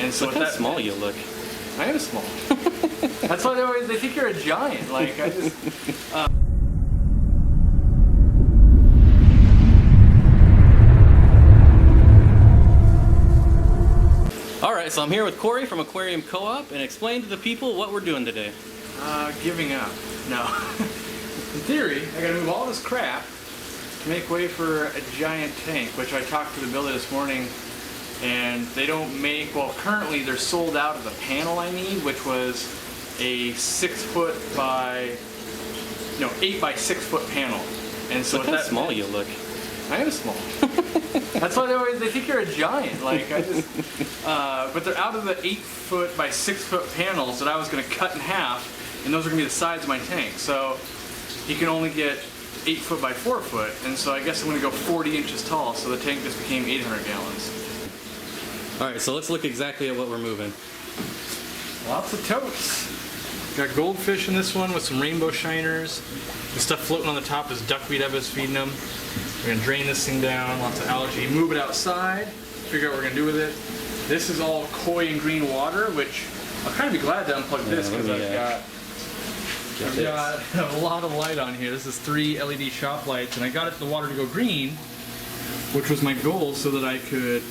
And so look how small you look. I am small. That's why they think you're a giant. Like I just. Alright, so I'm here with Cory from Aquarium Co-op, and explain to the people what we're doing today. Giving up. No. In theory, I gotta move all this crap to make way for a giant tank, which I talked to the builder this morning, and they don't make, well currently they're sold out of the panel I need, which was a 8 by 6 foot panel. And so look how small you look. I am small. That's why they think you're a giant. Like I just, but they're out of the 8 foot by 6 foot panels that I was going to cut in half, and those are going to be the sides of my tank. So you can only get 8 foot by 4 foot, and so I guess I'm going to go 40 inches tall. So the tank just became 800 gallons. All right, so let's look exactly at what we're moving. Lots of totes. Got goldfish in this one with some rainbow shiners. The stuff floating on the top is duckweed I was feeding them. We're gonna drain this thing down, lots of algae, move it outside, figure out what we're gonna do with it. This is all koi and green water, which I'll kind of be glad to unplug this because I've got a lot of light on here. This is 3 LED shop lights, and I got the water to go green, which was my goal so that I could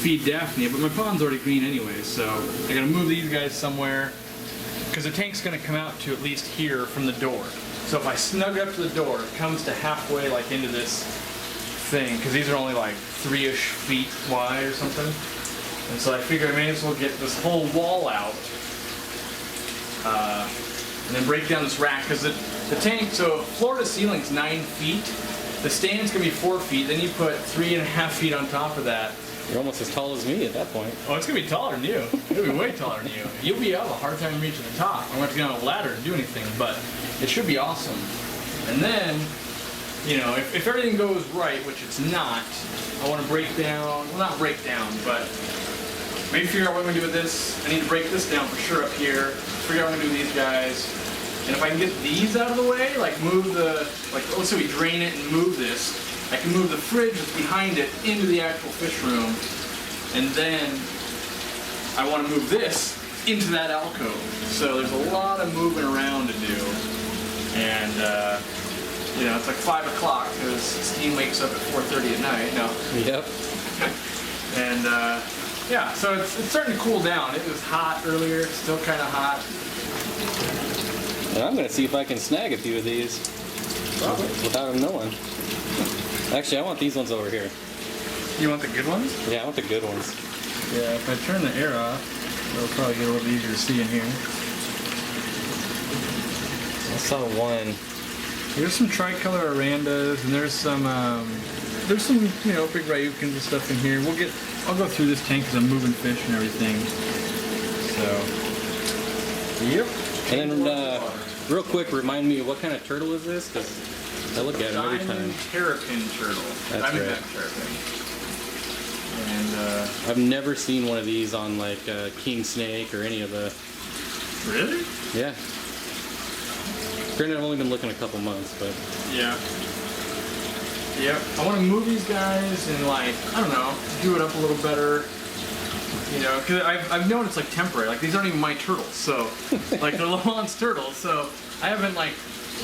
feed Daphne, but my pond's already green anyway, so I gotta move these guys somewhere because the tank's gonna come out to at least here from the door. So if I snug it up to the door, it comes to halfway like into this thing, because these are only like 3-ish feet wide or something. And so I figure I may as well get this whole wall out and then break down this rack, because the tank, so floor to ceiling's 9 feet, the stand's gonna be 4 feet, then you put 3.5 feet on top of that. You're almost as tall as me at that point. Oh, it's gonna be taller than you. It'll be way taller than you. You'll be have a hard time reaching the top. I'm gonna have to get on a ladder to do anything, but it should be awesome. And then, you know, if everything goes right, which it's not, I want to break down, well not break down, but maybe figure out what I'm gonna do with this. I need to break this down for sure up here, figure out what I'm gonna do with these guys. And if I can get these out of the way, like move the, like let's say we drain it and move this, I can move the fridge that's behind it into the actual fish room, and then I want to move this into that alcove. So there's a lot of moving around to do, and you know, it's like 5 o'clock because Steen wakes up at 4:30 at night. No. Yep. And yeah, so it's starting to cool down. It was hot earlier, still kind of hot. And I'm gonna see if I can snag a few of these without them knowing. Actually, I want these ones over here. You want the good ones? Yeah, I want the good ones. Yeah, if I turn the air off, it'll probably get a little easier to see in here. I saw one. There's some tricolor arandas, and there's some you know, big Ryukins and stuff in here. I'll go through this tank because I'm moving fish and everything. So, yep. And then, real quick, remind me, what kind of turtle is this? Because I look at it every time. Terrapin turtle. That's right. Terrapin. And I've never seen one of these on like King Snake or any of the. Really? Yeah. Granted, I've only been looking a couple months, but. Yeah. Yep. I want to move these guys and like, I don't know, do it up a little better. You know, because I've known it's like temporary. Like these aren't even my turtles, so like they're Lamon's turtles. So I haven't like,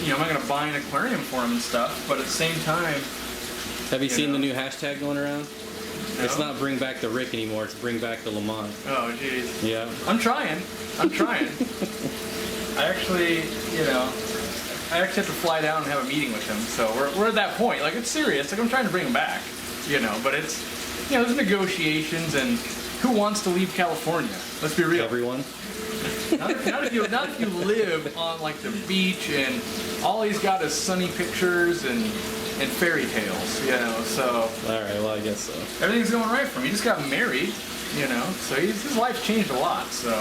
you know, I'm not gonna buy an aquarium for them and stuff. But at the same time, have you seen the new hashtag going around? No? It's not bring back the Rick anymore. It's bring back the Lamont. Oh jeez. Yeah. I'm trying. I actually, you know, I actually have to fly down and have a meeting with him. So we're at that point. Like it's serious. Like I'm trying to bring him back. You know, but it's, you know, there's negotiations and. Who wants to leave California? Let's be real. Everyone. Not if you live on like the beach and all he's got is sunny pictures and fairy tales, you know. So. All right. Well, I guess so. Everything's going right for him. He just got married, you know. So his life's changed a lot. So.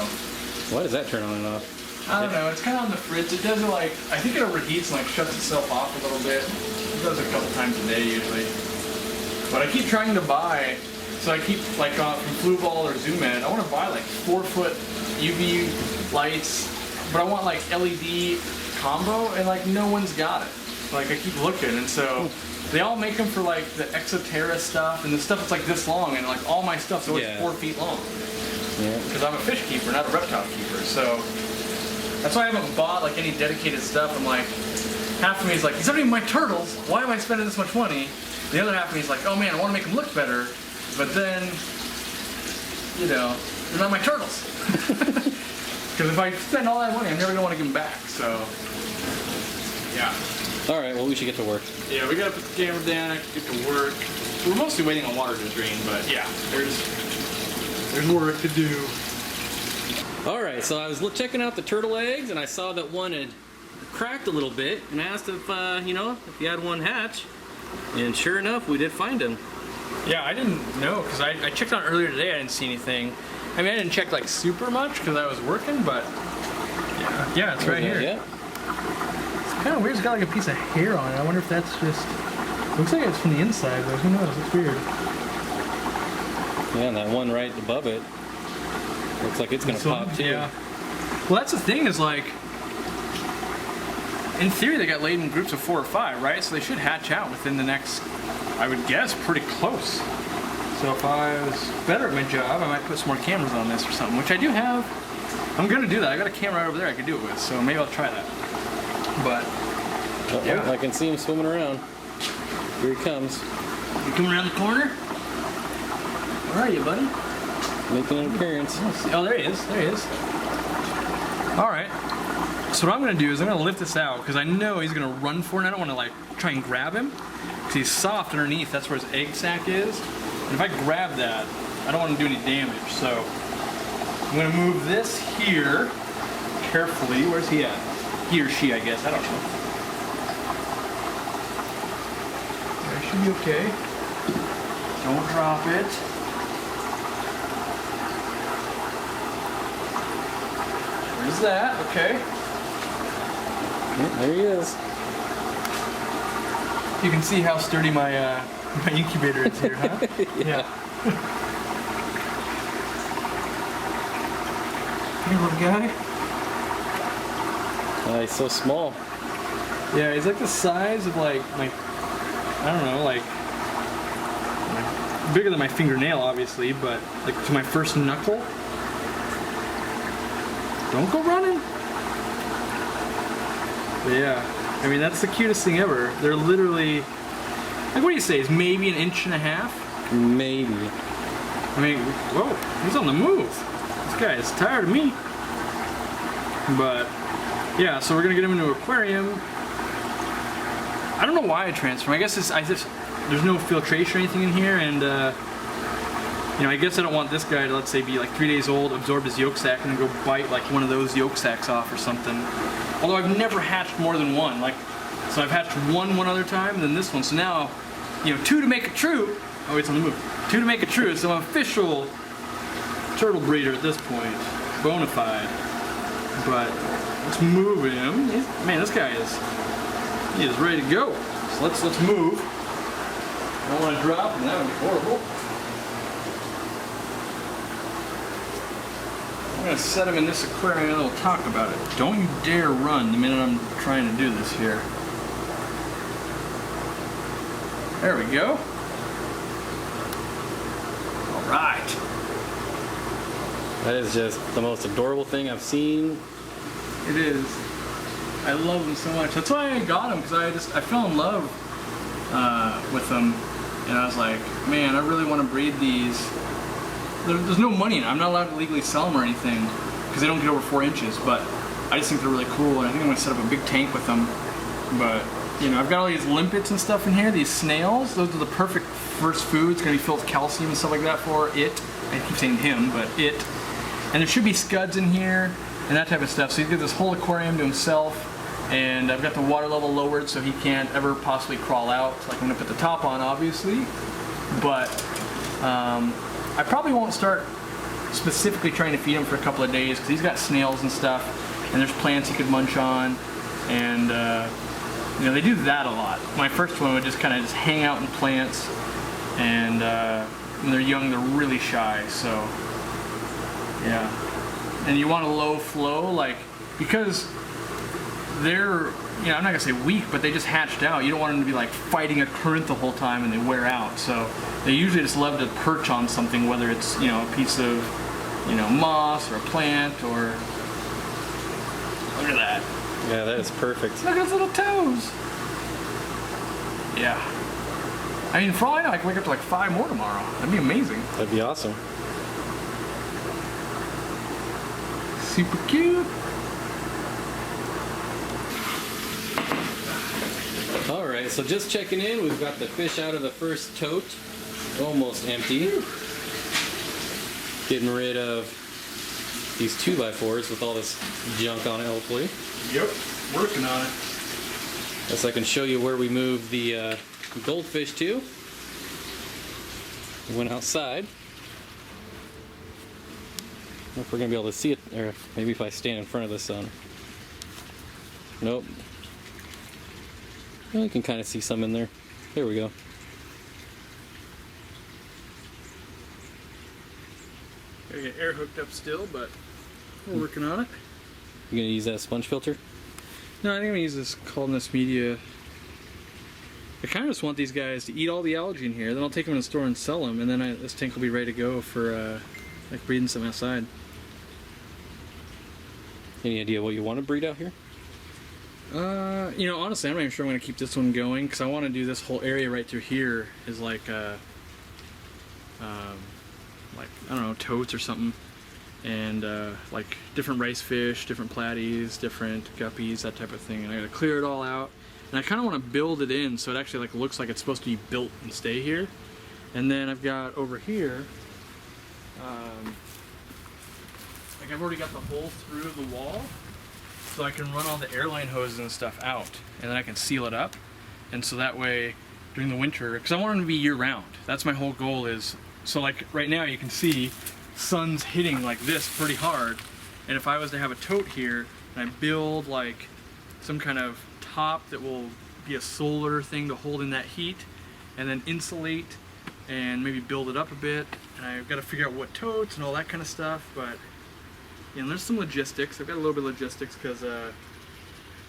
Why does that turn on and off? I don't know. It's kind of on the fritz. It does it like I think it overheats and like shuts itself off a little bit. It does it a couple times a day usually. But I keep trying to buy. So I keep, like from Fluval or Zoom Ed, I want to buy like 4-foot UV lights, but I want like LED combo, and like no one's got it. Like I keep looking, and so They all make them for like the Exoterra stuff and the stuff that's like this long, and like all my stuff's always 4 feet long. Yeah. Because I'm a fish keeper, not a reptile keeper, so that's why I haven't bought like any dedicated stuff. I'm like, half of me is like, these aren't even my turtles. Why am I spending this much money? The other half of me is like, oh man, I want to make them look better, but then, you know, they're not my turtles. Because if I spend all that money, I'm never gonna want to give them back. So, yeah. All right. Well, we should get to work. Yeah, we gotta put the camera down, get to work. We're mostly waiting on water to drain, but yeah, there's work to do. All right. So I was checking out the turtle eggs, and I saw that one had cracked a little bit, and I asked if you know, if you had one hatch, and sure enough, we did find him. Yeah, I didn't know because I checked on earlier today. I didn't see anything. I mean, I didn't check like super much because I was working, but yeah, it's right here. Yeah. It's kind of weird. It's got like a piece of hair on it. I wonder if that's just. Looks like it's from the inside, but who knows? It's weird. Yeah, and that one right above it looks like it's gonna pop too. Yeah. Well, that's the thing is like, in theory, they got laid in groups of 4 or 5, right? So they should hatch out within the next, I would guess, pretty close. So if I was better at my job, I might put some more cameras on this or something, which I do have. I'm gonna do that. I got a camera right over there I could do it with, so maybe I'll try that. But yeah, I can see him swimming around. Here he comes. You coming around the corner? Where are you, buddy? Making an appearance. Oh, there he is. There he is. All right. So what I'm gonna do is I'm gonna lift this out because I know he's gonna run for it. And I don't want to like try and grab him because he's soft underneath. That's where his egg sac is. And if I grab that, I don't want to do any damage. So I'm gonna move this here carefully. Where's he at? He or she, I guess. I don't know. That should be okay. Don't drop it. There's that. Okay. Yeah, there he is. You can see how sturdy my my incubator is here, huh? Yeah. Hey, little guy. He's so small. Yeah, he's like the size of like my, I don't know, like bigger than my fingernail, obviously, but like to my first knuckle. Don't go running. But yeah, I mean that's the cutest thing ever. They're literally, like, what do you say? Is maybe 1.5 inches? Maybe. I mean, whoa, he's on the move. This guy is tired of me. But yeah, so we're gonna get him into an aquarium. I don't know why I transform. I guess there's no filtration or anything in here, and you know, I guess I don't want this guy to, let's say, be like 3 days old, absorb his yolk sac, and then go bite like one of those yolk sacs off or something. Although I've never hatched more than one. Like, so I've hatched one other time, and then this one. So now, you know, 2 to make it true. Oh, it's on the move. 2 to make it true. So I'm an official turtle breeder at this point, bona fide. But let's move him. Man, this guy he is ready to go. So let's move. I don't want to drop him. That would be horrible. I'm going to set him in this aquarium and we'll talk about it. Don't you dare run the minute I'm trying to do this here. There we go. All right. That is just the most adorable thing I've seen. It is. I love them so much. That's why I got them, because I fell in love with them. And I was like, man, I really want to breed these. There's no money in it. I'm not allowed to legally sell them or anything because they don't get over 4 inches, but I just think they're really cool, and I think I'm going to set up a big tank with them. But, you know, I've got all these limpets and stuff in here, these snails. Those are the perfect first food. It's going to be filled with calcium and stuff like that for it. I keep saying him, but it. And there should be scuds in here and that type of stuff. So he's got this whole aquarium to himself, and I've got the water level lowered so he can't ever possibly crawl out. Like, I'm going to put the top on, obviously, but I probably won't start specifically trying to feed him for a couple of days because he's got snails and stuff, and there's plants he could munch on, and you know, they do that a lot. My first one would just kind of just hang out in plants, and when they're young, they're really shy. So yeah, and you want a low flow, like, because they're, you know, I'm not gonna say weak, but they just hatched out. You don't want them to be like fighting a current the whole time and they wear out. So they usually just love to perch on something, whether it's, you know, a piece of, you know, moss or a plant or, look at that. Yeah, that is perfect. Look at his little toes. Yeah. I mean, for all I know, I can wake up to like 5 more tomorrow. That'd be amazing. That'd be awesome. Super cute. All right, so just checking in, we've got the fish out of the first tote, almost empty. Getting rid of these 2x4s with all this junk on it, hopefully. Yep, working on it. Guess I can show you where we moved the goldfish to. We went outside. I don't know if we're gonna be able to see it, or maybe if I stand in front of the sun. Nope. Well, you can kind of see some in there. There we go. Gotta get air hooked up still, but we're working on it. You gonna use that sponge filter? No, I think I'm gonna use this columnist media. I kind of just want these guys to eat all the algae in here, then I'll take them in the store and sell them, and then this tank will be ready to go for like breeding some outside. Any idea what you want to breed out here? You know, honestly, I'm not even sure I'm going to keep this one going, because I want to do this whole area right through here is like, I don't know, toads or something, and like different rice fish, different platies, different guppies, that type of thing. And I got to clear it all out, and I kind of want to build it in so it actually like looks like it's supposed to be built and stay here. And then I've got over here, like I've already got the hole through the wall, so I can run all the airline hoses and stuff out, and then I can seal it up. And so that way, during the winter, because I want them to be year-round. That's my whole goal is, so like right now you can see sun's hitting like this pretty hard, and if I was to have a tote here, and I build like some kind of top that will be a solar thing to hold in that heat, and then insulate, and maybe build it up a bit, and I've got to figure out what totes and all that kind of stuff, but you know, there's some logistics. I've got a little bit of logistics because,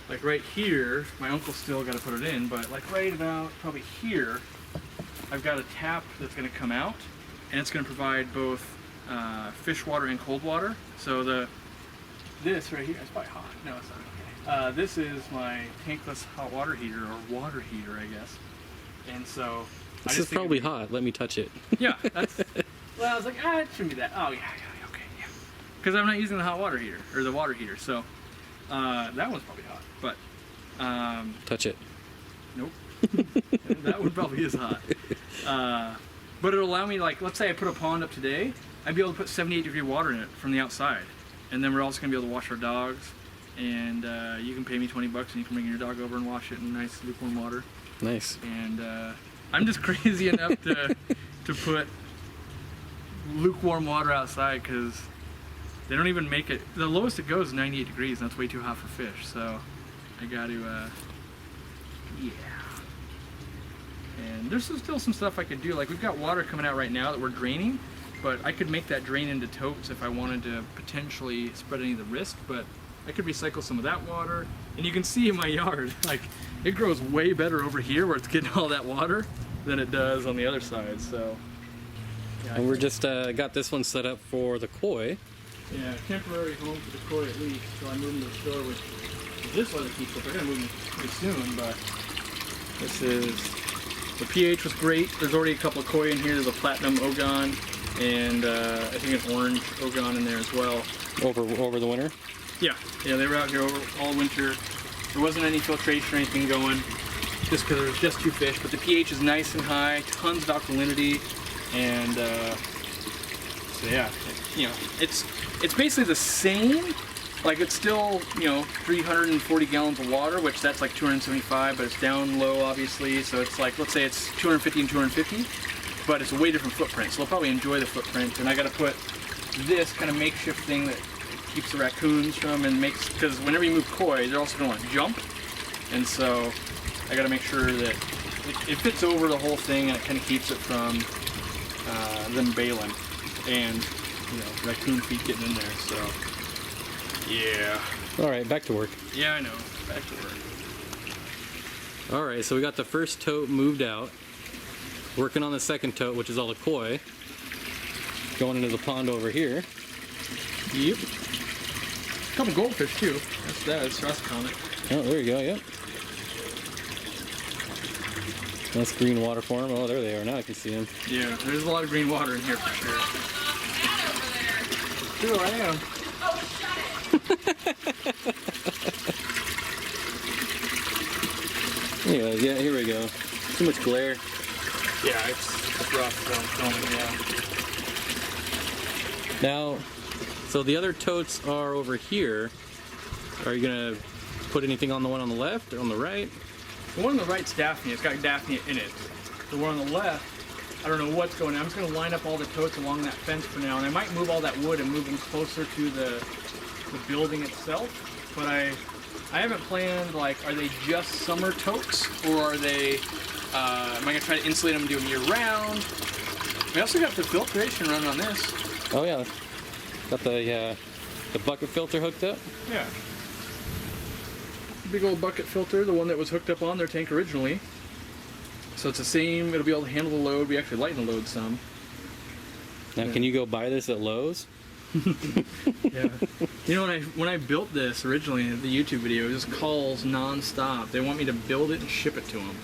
like right here, my uncle still got to put it in, but like right about probably here, I've got a tap that's going to come out, and it's going to provide both fish water and cold water. So this right here, it's probably hot. No, it's not. Okay. This is my tankless hot water heater, or water heater, I guess. And so this is probably hot. Let me touch it. Yeah, that's. Well, I was like, it shouldn't be that. Oh yeah. Because I'm not using the hot water heater, or the water heater, so that one's probably hot, but... touch it. Nope. That one probably is hot. But it'll allow me, like, let's say I put a pond up today, I'd be able to put 78-degree water in it from the outside. And then we're also going to be able to wash our dogs, and you can pay me 20 bucks and you can bring your dog over and wash it in nice lukewarm water. Nice. And I'm just crazy enough to put lukewarm water outside, because they don't even make it. The lowest it goes is 98 degrees, and that's way too hot for fish. So I got to, yeah. And there's still some stuff I could do. Like we've got water coming out right now that we're draining, but I could make that drain into totes if I wanted to potentially spread any of the risk. But I could recycle some of that water. And you can see in my yard, like it grows way better over here where it's getting all that water than it does on the other side. So. Yeah, and we're just got this one set up for the koi. Yeah, temporary home for the koi at least, so I moved them to the store, which this weather keeps up. I gotta move them pretty soon, but this is, the pH was great. There's already a couple of koi in here. There's a platinum ogon, and I think an orange ogon in there as well. Over the winter? Yeah, they were out here all winter. There wasn't any filtration or anything going, just because there was just 2 fish, but the pH is nice and high, tons of alkalinity, and so yeah, you know, it's basically the same, like it's still, you know, 340 gallons of water, which that's like 275, but it's down low obviously, so it's like, let's say it's 250 and 250, but it's a way different footprint, so they'll probably enjoy the footprint. And I gotta put this kind of makeshift thing that keeps the raccoons from, and makes, because whenever you move koi, they're also gonna want to jump, and so I gotta make sure that it fits over the whole thing, and it kind of keeps it from them bailing, and you know, raccoon feet getting in there. So Yeah. All right, back to work. Yeah, I know. Back to work. All right, so we got the first tote moved out. Working on the second tote, which is all the koi. Going into the pond over here. Yep. A couple goldfish too. That's comic. Oh, there you go, yep. That's green water for them. Oh, there they are. Now I can see them. Yeah, there's a lot of green water in here for sure. Sure, I am. Anyways, yeah, here we go. Too much glare. Yeah, it's rough filming, yeah. Now, so the other totes are over here. Are you gonna put anything on the one on the left or on the right? The one on the right's Daphne. It's got Daphne in it. The one on the left, I don't know what's going on. I'm just going to line up all the totes along that fence for now, and I might move all that wood and move them closer to the building itself. But I haven't planned, like, are they just summer totes, or are they, am I going to try to insulate them and do them year round? We also got the filtration running on this. Oh yeah, got the bucket filter hooked up. Yeah. Big old bucket filter, the one that was hooked up on their tank originally. So it's the same, it'll be able to handle the load. We actually lighten the load some. Now, can you go buy this at Lowe's? Yeah. You know, when I built this originally, the YouTube video, it just calls non-stop. They want me to build it and ship it to them.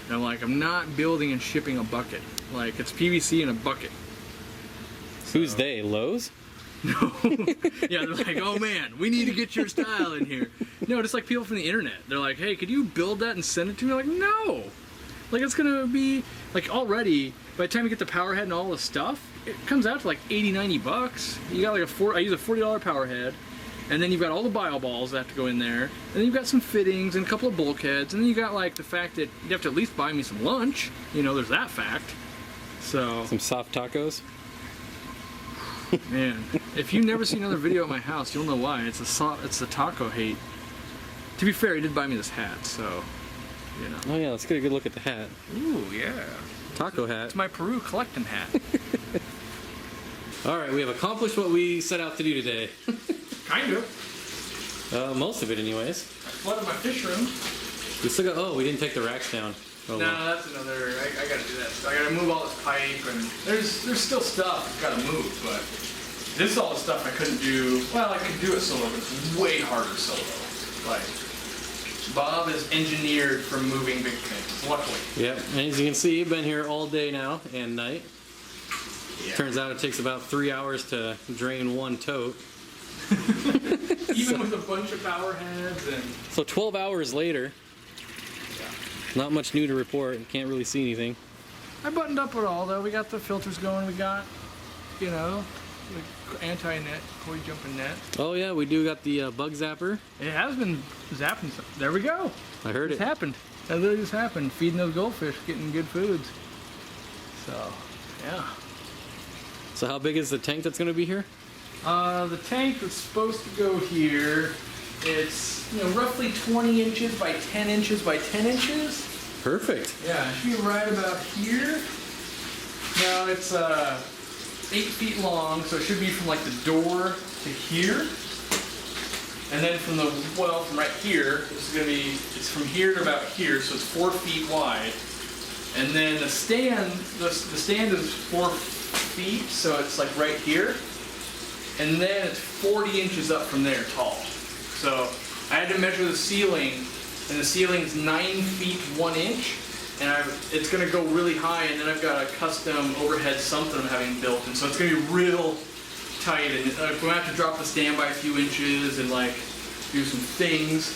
And I'm like, I'm not building and shipping a bucket. Like, it's PVC in a bucket. Who's they? Lowe's? No. Yeah, they're like, oh man, we need to get your style in here. No, just like people from the internet. They're like, hey, could you build that and send it to me? I'm like, no. Like, it's gonna be, like, already, by the time you get the power head and all the stuff, it comes out to like 80, 90 bucks. You got like I use a $40 power head, and then you've got all the bio balls that have to go in there, and then you've got some fittings and a couple of bulkheads, and then you got like the fact that you have to at least buy me some lunch. You know, there's that fact. So. Some soft tacos? Man, if you've never seen another video at my house, you'll know why. It's the taco hate. To be fair, he did buy me this hat, so, you know. Oh yeah, let's get a good look at the hat. Ooh, yeah. Taco hat. It's my Peru collecting hat. All right, we have accomplished what we set out to do today. Kind of. Most of it anyways. I flooded my fish room. We still got, oh, we didn't take the racks down. Oh, No, well. that's another, I gotta do that. So I gotta move all this pipe, and there's still stuff I've gotta move, but this is all the stuff I couldn't do. Well, I could do it solo, but it's way harder solo. Like, Bob is engineered for moving big things, luckily. Yep, and as you can see, you've been here all day now and night. Yeah. Turns out it takes about 3 hours to drain one tote. Even with a bunch of power heads and... So 12 hours later, not much new to report. You can't really see anything. I buttoned up it all, though. We got the filters going. We got, you know, the anti-net, Cory jumping net. Oh yeah, we do got the bug zapper. It has been zapping. There we go. I heard It's it. happened. That literally just happened. Feeding those goldfish, getting good foods. So, yeah. So how big is the tank that's going to be here? The tank that's supposed to go here, it's, you know, roughly 20 inches by 10 inches by 10 inches. Perfect. Yeah, it should be right about here. Now it's 8 feet long, so it should be from like the door to here. And then from from right here, this is gonna be, it's from here to about here, so it's 4 feet wide. And then the stand is 4 feet, so it's like right here. And then it's 40 inches up from there tall. So I had to measure the ceiling, and the ceiling's 9 feet 1 inch. And it's gonna go really high, and then I've got a custom overhead sump that I'm having built, and so it's gonna be real tight. And we're gonna have to drop the stand by a few inches and like do some things.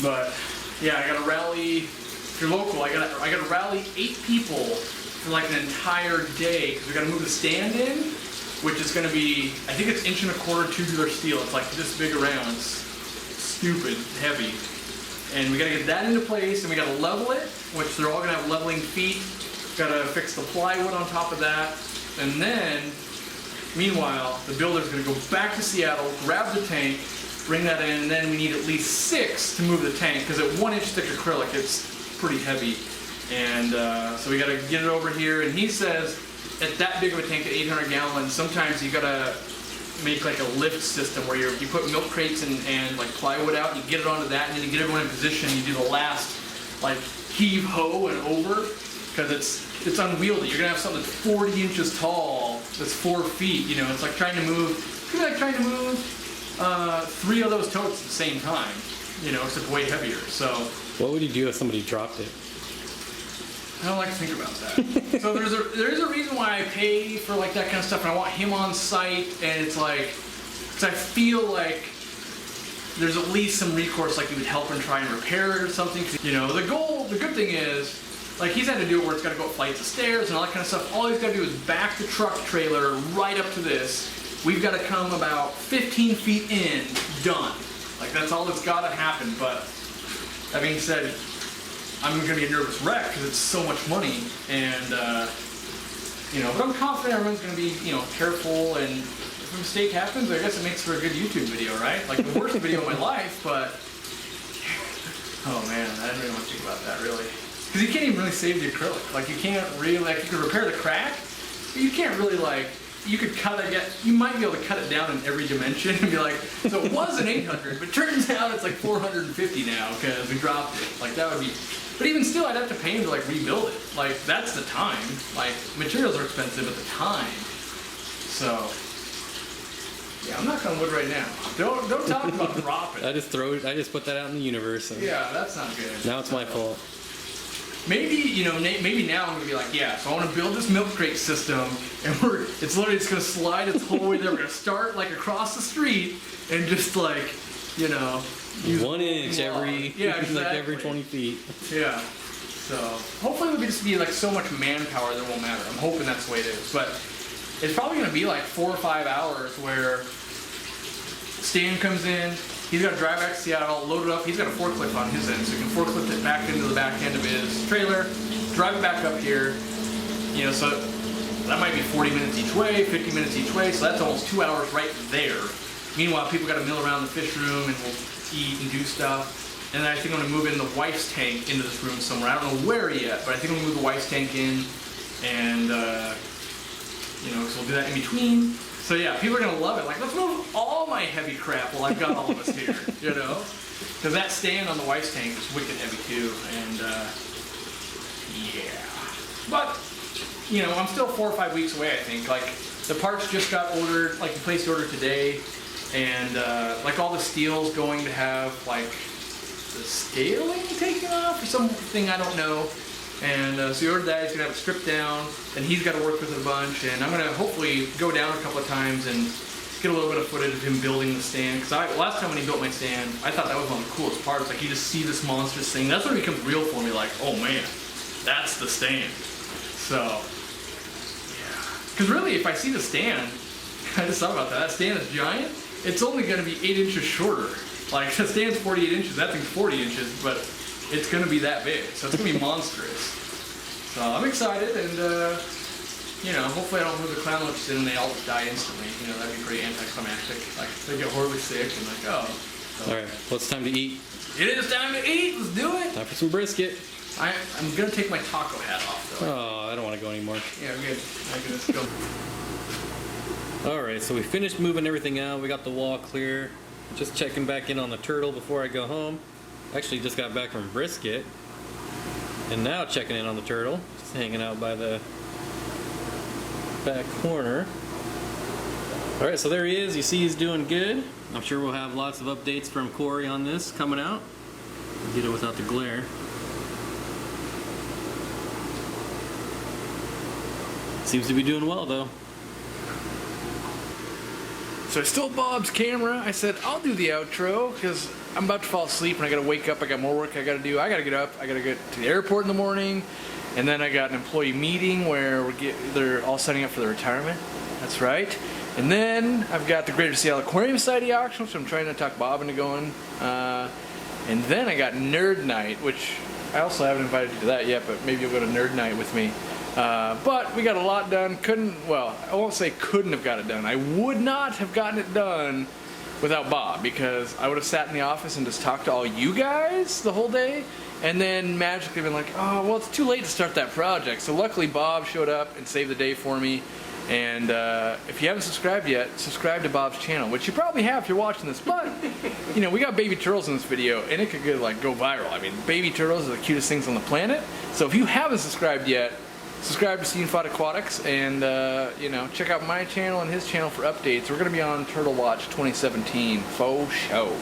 But yeah, I gotta rally. If you're local, I gotta rally 8 people for like an entire day because we gotta move the stand in, which is gonna be, I think it's 1.25 inch tubular steel. It's like this big around. It's stupid heavy. And we gotta get that into place, and we gotta level it, which they're all gonna have leveling feet. Gotta fix the plywood on top of that. And then, meanwhile, the builder's gonna go back to Seattle, grab the tank, bring that in, and then we need at least 6 to move the tank, because at 1 inch thick acrylic, it's pretty heavy. And so we gotta get it over here, and he says, at that big of a tank, at 800 gallons, sometimes you gotta make like a lift system where you put milk crates and like plywood out, and you get it onto that, and then you get everyone in position, and you do the last like heave ho and over, because it's unwieldy. You're gonna have something that's 40 inches tall, that's 4 feet. You know, it's like trying to move. It's like trying to move 3 of those totes at the same time. You know, except way heavier. So. What would you do if somebody dropped it? I don't like to think about that. So there's a reason why I pay for like that kind of stuff, and I want him on site, and it's like, because I feel like there's at least some recourse, like he would help and try and repair it or something. You know, the good thing is, like he's had to do it where it's got to go up flights of stairs and all that kind of stuff. All he's got to do is back the truck trailer right up to this. We've got to come about 15 feet in, done. Like that's all that's got to happen. But that being said, I'm going to be a nervous wreck because it's so much money, and you know, but I'm confident everyone's going to be, you know, careful, and if a mistake happens, I guess it makes for a good YouTube video, right? Like the worst video of my life, but oh man, I didn't really want to think about that really, because you can't even really save the acrylic. Like you can't really, like you could repair the crack, but you can't really like. You could cut it, you might be able to cut it down in every dimension and be like, so it was an 800, but turns out it's like 450 now because we dropped it. Like that would be, but even still, I'd have to pay him to like rebuild it. Like that's the time. Like materials are expensive at the time. So yeah, I'm knocking on wood right now. Don't talk about dropping. I just put that out in the universe. And yeah, that's not good. Now it's my fault. Maybe, you know, maybe now I'm gonna be like, yeah, so I want to build this milk crate system, and it's literally just gonna slide its whole way there. We're gonna start like across the street and just like, you know, use 1 inch every, yeah, exactly. like every 20 feet. Yeah. So hopefully it'll just be like so much manpower that it won't matter. I'm hoping that's the way it is, but it's probably gonna be like 4 or 5 hours where Stan comes in. He's got to drive back to Seattle, load it up. He's got a forklift on his end, so he can forklift it back into the back end of his trailer, drive it back up here. You know, so that might be 40 minutes each way, 50 minutes each way, so that's almost 2 hours right there. Meanwhile, people got to mill around the fish room and we'll eat and do stuff. And then I think I'm going to move in the wife's tank into this room somewhere. I don't know where yet, but I think I'm going to move the wife's tank in, and you know, so we'll do that in between. So yeah, people are gonna love it. Like, let's move all my heavy crap while I've got all of us here, you know? Because that stand on the wife's tank is wicked heavy too, and yeah. But, you know, I'm still 4 or 5 weeks away, I think. Like, the parts just got ordered, like, we placed the order today, and like all the steel's going to have, like, the scaling taken off or something, I don't know. And so he ordered that, he's gonna have it stripped down, and he's gotta work with it a bunch, and I'm gonna hopefully go down a couple of times and get a little bit of footage of him building the stand, because last time when he built my stand, I thought that was one of the coolest parts. Like, you just see this monstrous thing. That's when it becomes real for me, like, oh man, that's the stand. So, yeah. Because really, if I see the stand, I just thought about that stand is giant, it's only gonna be 8 inches shorter. Like, the stand's 48 inches, that thing's 40 inches, but it's going to be that big, so it's going to be monstrous. So I'm excited, and you know, hopefully I don't move the clown lips in and they all just die instantly. You know, that'd be pretty anticlimactic. Like, they get horribly sick and like, oh. So. All right, well, it's time to eat. It is time to eat. Let's do it. Time for some brisket. I'm going to take my taco hat off, though. Oh, I don't want to go anymore. Yeah, good. Let's go. All right, so we finished moving everything out. We got the wall clear. Just checking back in on the turtle before I go home. Actually just got back from brisket, and now checking in on the turtle, just hanging out by the back corner. All right, so there he is. You see he's doing good. I'm sure we'll have lots of updates from Cory on this coming out. Get it without the glare. Seems to be doing well though. So I stole Bob's camera. I said, I'll do the outro because I'm about to fall asleep and I gotta wake up. I got more work I gotta do. I gotta get up. I gotta get to the airport in the morning. And then I got an employee meeting where they're all signing up for their retirement. That's right. And then I've got the Greater Seattle Aquarium Society auction, which I'm trying to talk Bob into going. And then I got Nerd Night, which I also haven't invited you to that yet, but maybe you'll go to Nerd Night with me. But we got a lot done. I won't say couldn't have got it done. I would not have gotten it done without Bob, because I would have sat in the office and just talked to all you guys the whole day, and then magically been like, oh, well, it's too late to start that project. So luckily Bob showed up and saved the day for me, And if you haven't subscribed yet, subscribe to Bob's channel, which you probably have if you're watching this. But you know, we got baby turtles in this video, and it could go, like, go viral. I mean, baby turtles are the cutest things on the planet. So if you haven't subscribed yet, subscribe to Steenfott Aquatics, and you know, check out my channel and his channel for updates. We're gonna be on Turtle Watch 2017, faux show.